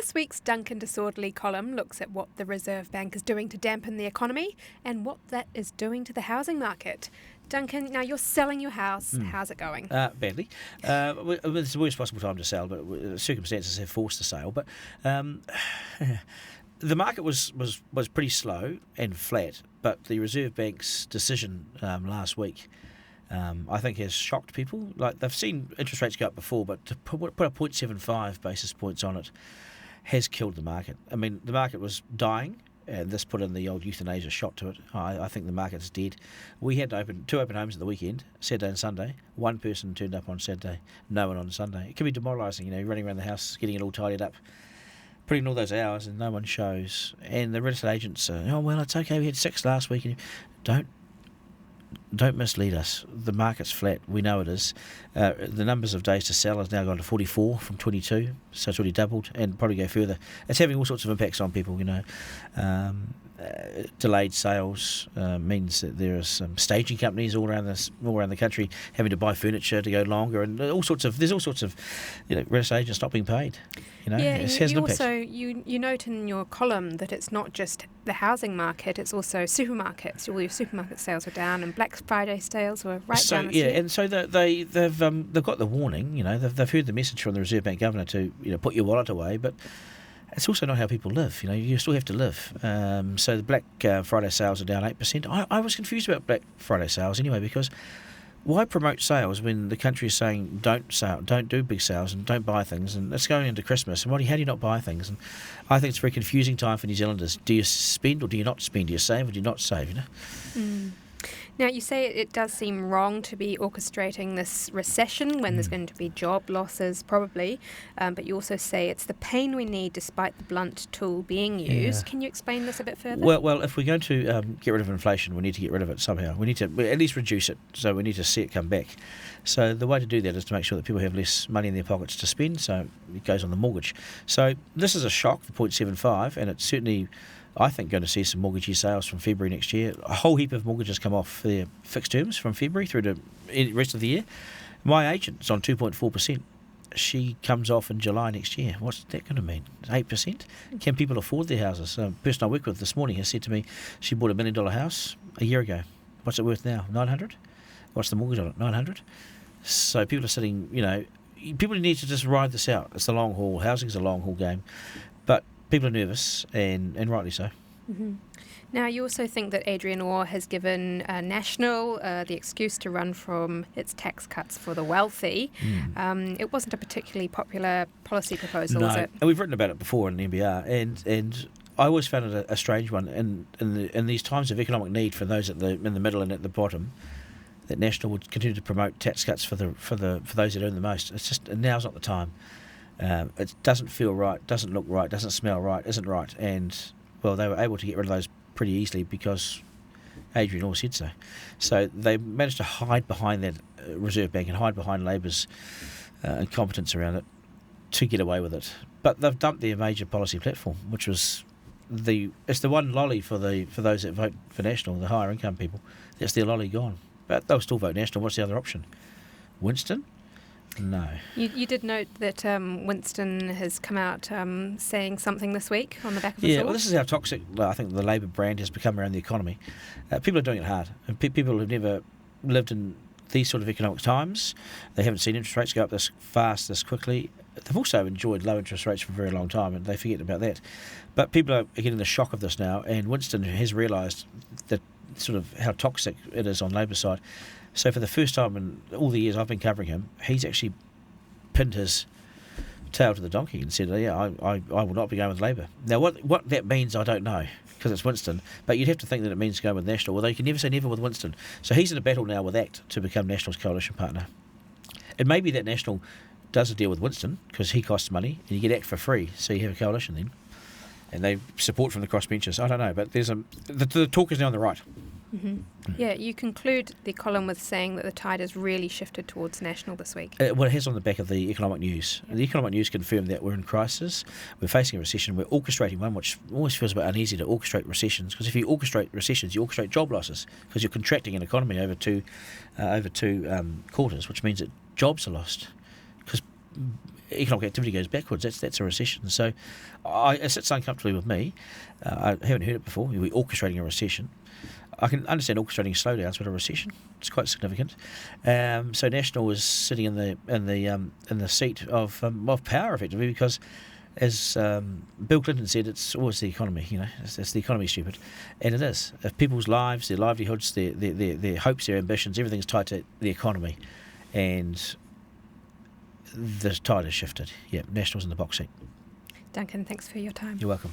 This week's Duncan Disorderly column looks at what the Reserve Bank is doing to dampen the economy and what that is doing to the housing market. Duncan, now you're selling your house. How's it going? Badly. It's the worst possible time to sell, but circumstances have forced the sale. But the market was pretty slow and flat, but the Reserve Bank's decision last week I think has shocked people. Like, they've seen interest rates go up before, but to put a 0.75 basis points on it has killed the market. I mean, the market was dying, and this put in the old euthanasia shot to it. I think the market's dead. We had two open homes at the weekend, Saturday and Sunday. One person turned up on Saturday, no one on Sunday. It can be demoralising, running around the house, getting it all tidied up, putting in all those hours, and no one shows. And the real estate agents say, oh, well, it's okay, we had 6 last week. And don't mislead us. The market's flat. We know it is. The numbers of days to sell has now gone to 44 from 22, so it's already doubled and probably go further. It's having all sorts of impacts on people, Delayed sales means that there are some staging companies all around the country having to buy furniture to go longer, and there's all sorts of real estate agents not being paid. It has an impact. Also you note in your column that it's not just the housing market; it's also supermarkets. All your supermarket sales were down, and Black Friday sales were down. And so they've got the warning. They've heard the message from the Reserve Bank governor to put your wallet away, but it's also not how people live. You still have to live. So the Black Friday sales are down 8%. I was confused about Black Friday sales anyway, because why promote sales when the country is saying don't do big sales and don't buy things, and it's going into Christmas, and how do you not buy things? And I think it's a very confusing time for New Zealanders. Do you spend or do you not spend? Do you save or do you not save? Now, you say it does seem wrong to be orchestrating this recession when there's going to be job losses, probably, but you also say it's the pain we need despite the blunt tool being used. Yeah. Can you explain this a bit further? Well, if we're going to get rid of inflation, we need to get rid of it somehow. We need to at least reduce it, so we need to see it come back. So the way to do that is to make sure that people have less money in their pockets to spend, so it goes on the mortgage. So this is a shock for 0.75, and it's certainly, I think, going to see some mortgagee sales from February next year. A whole heap of mortgages come off their fixed terms from February through to the rest of the year. My agent's on 2.4%. She comes off in July next year. What's that going to mean? 8%? Can people afford their houses? A person I work with this morning has said to me she bought a $1 million house a year ago. What's it worth now? 900? What's the mortgage on it? 900? So people are sitting, people need to just ride this out. It's the long haul. Housing's a long haul game. But people are nervous, and rightly so. Mm-hmm. Now, you also think that Adrian Orr has given National the excuse to run from its tax cuts for the wealthy. It wasn't a particularly popular policy proposal, was it? And we've written about it before in NBR, and I always found it a strange one. In these times of economic need for those in the middle and at the bottom, that National would continue to promote tax cuts for those that earn the most. It's just, now's not the time. It doesn't feel right, doesn't look right, doesn't smell right, isn't right. And, well, they were able to get rid of those pretty easily because Adrian Orr said so. So they managed to hide behind that Reserve Bank and hide behind Labor's incompetence around it to get away with it. But they've dumped their major policy platform, which was it's the one lolly for those that vote for National, the higher income people. That's their lolly gone. But they'll still vote National. What's the other option? Winston? No. You did note that Winston has come out saying something this week on the back of his well, this is how toxic I think the Labor brand has become around the economy. People are doing it hard. And people who've never lived in these sort of economic times, they haven't seen interest rates go up this fast, this quickly. They've also enjoyed low interest rates for a very long time, and they forget about that. But people are getting the shock of this now, and Winston has realised that sort of how toxic it is on Labour's side. So for the first time in all the years I've been covering him, he's actually pinned his tail to the donkey and said, I will not be going with Labour. Now, what that means, I don't know, because it's Winston, but you'd have to think that it means going with National, although you can never say never with Winston. So he's in a battle now with ACT to become National's coalition partner. It may be that National does a deal with Winston, because he costs money, and you get ACT for free, so you have a coalition then. And they support from the crossbenchers. I don't know, but the talk is now on the right. Mm-hmm. Yeah, you conclude the column with saying that the tide has really shifted towards National this week. Well, it has on the back of the economic news. And the economic news confirmed that we're in crisis, we're facing a recession, we're orchestrating one, which always feels a bit uneasy to orchestrate recessions, because if you orchestrate recessions, you orchestrate job losses, because you're contracting an economy over two quarters, which means that jobs are lost. Because economic activity goes backwards, that's a recession. So it sits uncomfortably with me. I haven't heard it before. We're orchestrating a recession. I can understand orchestrating slowdowns, but a recession, it's quite significant. So National is sitting in the seat of power, effectively, because, as Bill Clinton said, it's always the economy. It's the economy, stupid, and it is. If people's lives, their livelihoods, their hopes, their ambitions, everything's tied to the economy, and the tide has shifted. Yeah, National's in the box seat. Duncan, thanks for your time. You're welcome.